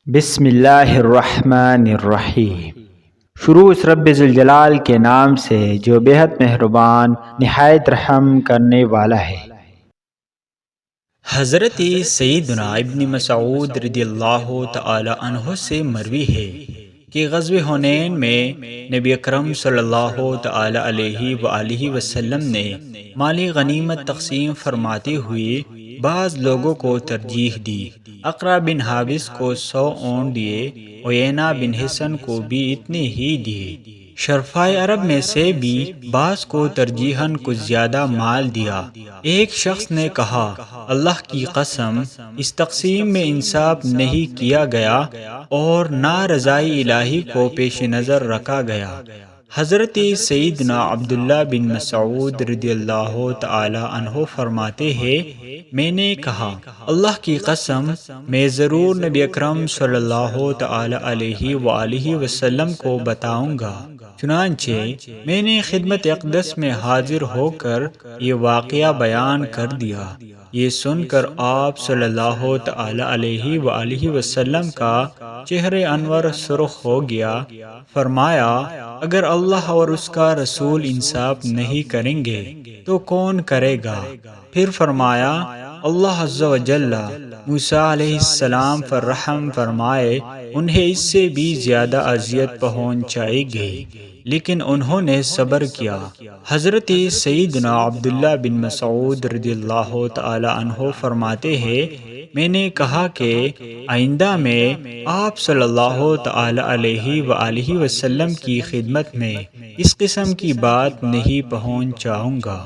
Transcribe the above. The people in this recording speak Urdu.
بسم اللہ الرحمن الرحیم۔ شروع اس رب ذوالجلال کے نام سے جو بے حد مہربان نہایت رحم کرنے والا ہے۔ حضرت سیدنا ابن مسعود رضی اللہ تعالی عنہ سے مروی ہے کہ غزوہ حنین میں نبی اکرم صلی اللہ تعالی علیہ وآلہ وسلم نے مالی غنیمت تقسیم فرماتے ہوئے بعض لوگوں کو ترجیح دی۔ اقرا بن حابس کو 100 اونٹ دیے، عیینہ بن حصن کو بھی اتنے ہی دیے۔ شرفائے عرب میں سے بھی بعض کو ترجیحاً کچھ زیادہ مال دیا۔ ایک شخص نے کہا، اللہ کی قسم، اس تقسیم میں انصاف نہیں کیا گیا اور نہ رضائی الہی کو پیش نظر رکھا گیا۔ حضرت سیدنا عبداللہ بن مسعود رضی اللہ تعالی عنہ فرماتے ہیں، میں نے کہا، اللہ کی قسم، میں ضرور نبی اکرم صلی اللہ تعالی علیہ وآلہ وسلم کو بتاؤں گا۔ چنانچہ میں نے خدمت اقدس میں حاضر ہو کر یہ واقعہ بیان کر دیا۔ یہ سن کر آپ صلی اللہ تعالی علیہ وآلہ وسلم کا چہرہ انور سرخ ہو گیا۔ فرمایا، اگر اللہ اور اس کا رسول انصاف نہیں کریں گے تو کون کرے گا؟ پھر فرمایا، اللہ عز و جل موسیٰ علیہ السلام پر رحم فرمائے، انہیں اس سے بھی زیادہ اذیت پہنچائی گئی، لیکن انہوں نے صبر کیا۔ حضرت سیدنا عبداللہ بن مسعود رضی اللہ تعالی عنہ فرماتے ہیں، میں نے کہا کہ آئندہ میں آپ صلی اللہ تعالی علیہ وآلہ وسلم کی خدمت میں اس قسم کی بات نہیں پہنچاؤں گا۔